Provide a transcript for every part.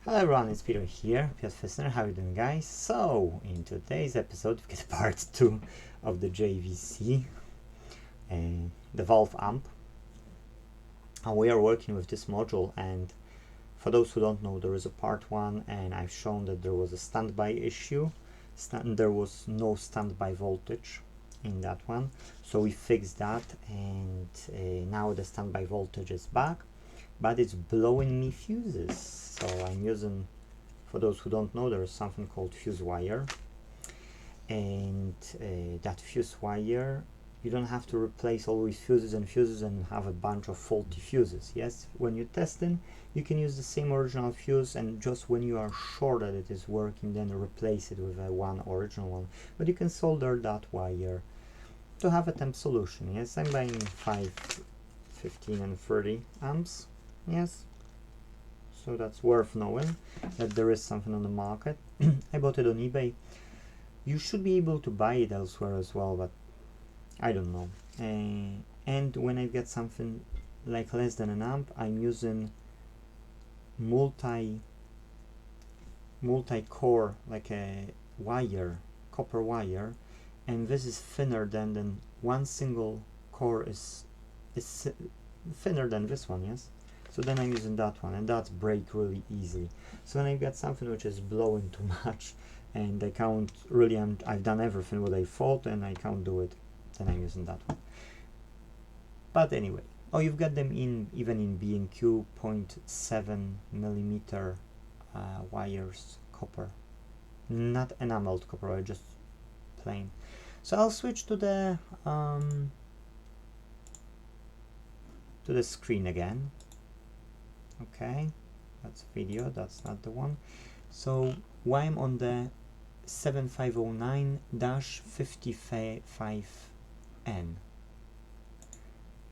Hello everyone, it's Peter here, Piotr Fissner. How are you doing, guys? So, in today's episode, we get part 2 of the JVC, the valve amp. And we are working with this module, and for those who don't know, there is a part 1, and I've shown that there was a standby issue. There was no standby voltage in that one, so we fixed that, and now the standby voltage is back. But it's blowing me fuses, so I'm using, for those who don't know, there is something called fuse wire, and that fuse wire, you don't have to replace always fuses and have a bunch of faulty fuses. Yes, when you're testing, you can use the same original fuse, and just when you are sure that it is working, then replace it with a original one. But you can solder that wire to have a temp solution. Yes, I'm buying 5, 15 and 30 amps. Yes, so that's worth knowing that there is something on the market. I bought it on eBay. You should be able to buy it elsewhere as well, but I don't know. And when I get something like less than an amp, I'm using multi-core, like a wire, copper wire, and this is thinner than one single core is thinner than this one. Yes. So then I'm using that one, and that's break really easily. So when I get something which is blowing too much, and I can't really, I've done everything what I thought, and I can't do it, then I'm using that one. But anyway, you've got them even in B&Q 0.7 millimeter wires, copper, not enameled copper wire, just plain. So I'll switch to the screen again. Okay, that's video, that's not the one. So why I'm on the 7509-55N?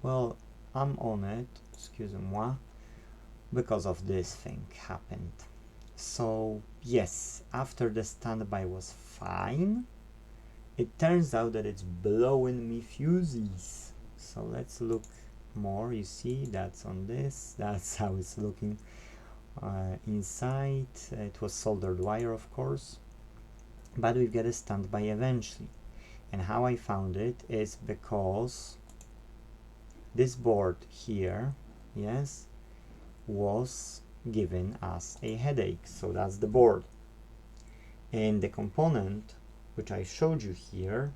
Well, I'm on it, excusez-moi, because of this thing happened. So yes, after the standby was fine, it turns out that it's blowing me fuses. So let's look more. You see, that's on this, that's how it's looking inside. It was soldered wire, of course, but we've got a standby eventually. And how I found it is because this board here, yes, was giving us a headache. So that's the board, and the component which I showed you here,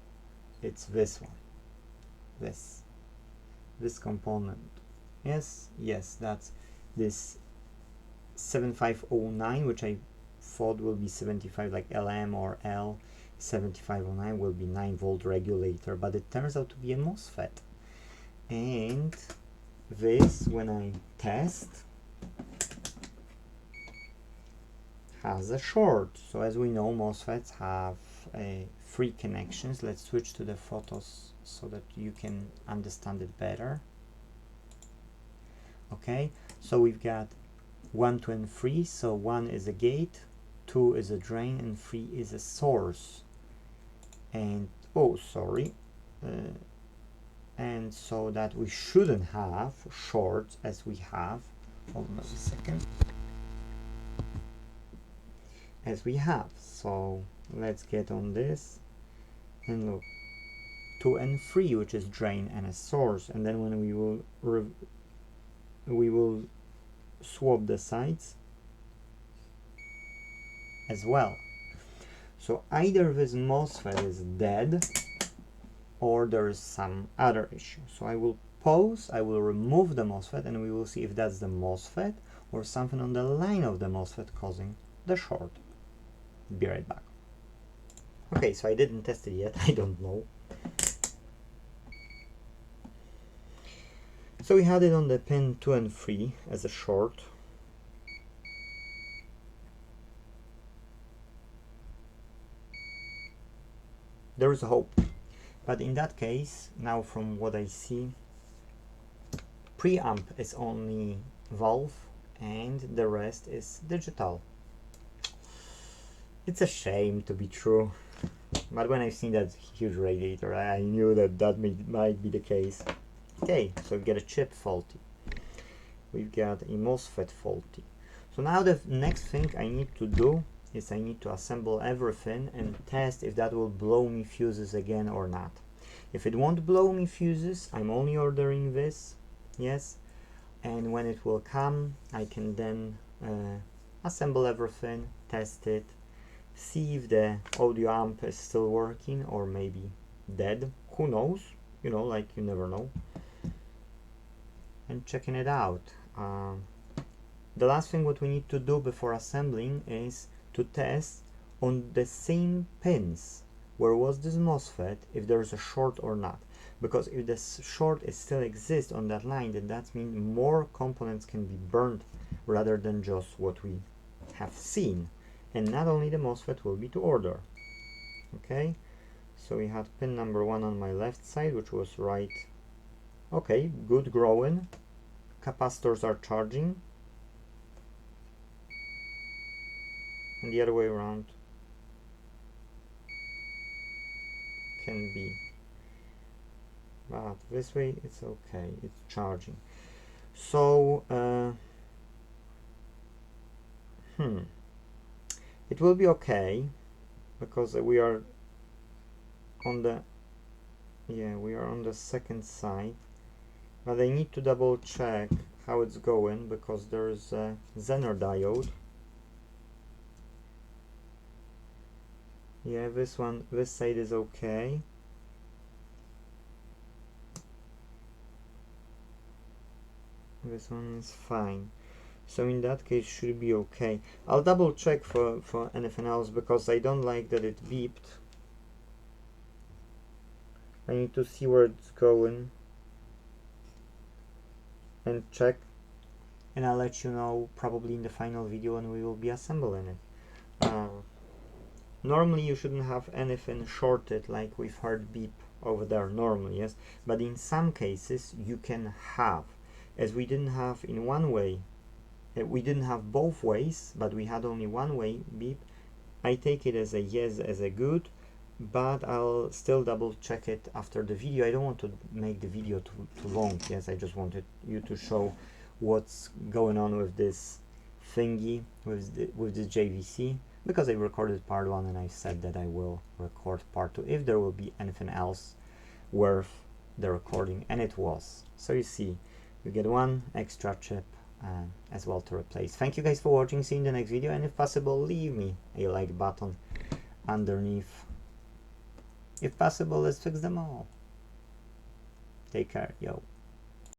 it's this one, this component. Yes, that's this 7509, which I thought will be 75 like LM or L. 7509 will be 9-volt regulator, but it turns out to be a MOSFET. And this, when I test, has a short. So as we know, MOSFETs have 3 connections. Let's switch to the photos so that you can understand it better. Okay, so we've got 1, 2 and 3. So 1 is a gate, 2 is a drain, and 3 is a source. And and so that we shouldn't have shorts as we have, hold on a second, as we have. So let's get on this and look, 2 and 3, which is drain and a source, and then when we will swap the sides as well. So either this MOSFET is dead or there is some other issue. So I will pause, I will remove the MOSFET, and we will see if that's the MOSFET or something on the line of the MOSFET causing the short. Be right back. Okay, so I didn't test it yet, I don't know. So we had it on the pin 2 and 3 as a short. There is a hope, but in that case, now from what I see, preamp is only valve and the rest is digital. It's a shame to be true, but when I've seen that huge radiator, I knew that might be the case. Okay, so we've got a chip faulty, we've got a MOSFET faulty. So now the next thing I need to do is I need to assemble everything and test if that will blow me fuses again or not. If it won't blow me fuses, I'm only ordering this, yes, and when it will come, I can then assemble everything, test it, see if the audio amp is still working or maybe dead, who knows, you know, like you never know, and checking it out. The last thing what we need to do before assembling is to test on the same pins where was this MOSFET if there's a short or not, because if the short is still exists on that line, then that means more components can be burned rather than just what we have seen, and not only the MOSFET will be to order. Okay, so we had pin number 1 on my left side, which was right. Okay, good, growing. Capacitors are charging, and the other way around can be, but this way it's okay, it's charging. So it will be okay because we are on the second side, but I need to double check how it's going because there's a Zener diode. Yeah, this side is okay. This one is fine. So in that case should be okay. I'll double check for anything else because I don't like that it beeped. I need to see where it's going and check, and I'll let you know probably in the final video when we will be assembling it. Normally you shouldn't have anything shorted like we've heard beep over there normally, yes, but in some cases you can have, as we didn't have in one way, we didn't have both ways, but we had only one way beep. I take it as a yes, as a good, but I'll still double check it after the video. I don't want to make the video too long, yes, I just wanted you to show what's going on with this thingy, with this JVC, because I recorded part 1 and I said that I will record part 2 if there will be anything else worth the recording, and it was. So you see, you get one extra chip as well to replace. Thank you guys for watching, see you in the next video, and if possible leave me a like button underneath. If possible, let's fix them all. Take care, yo.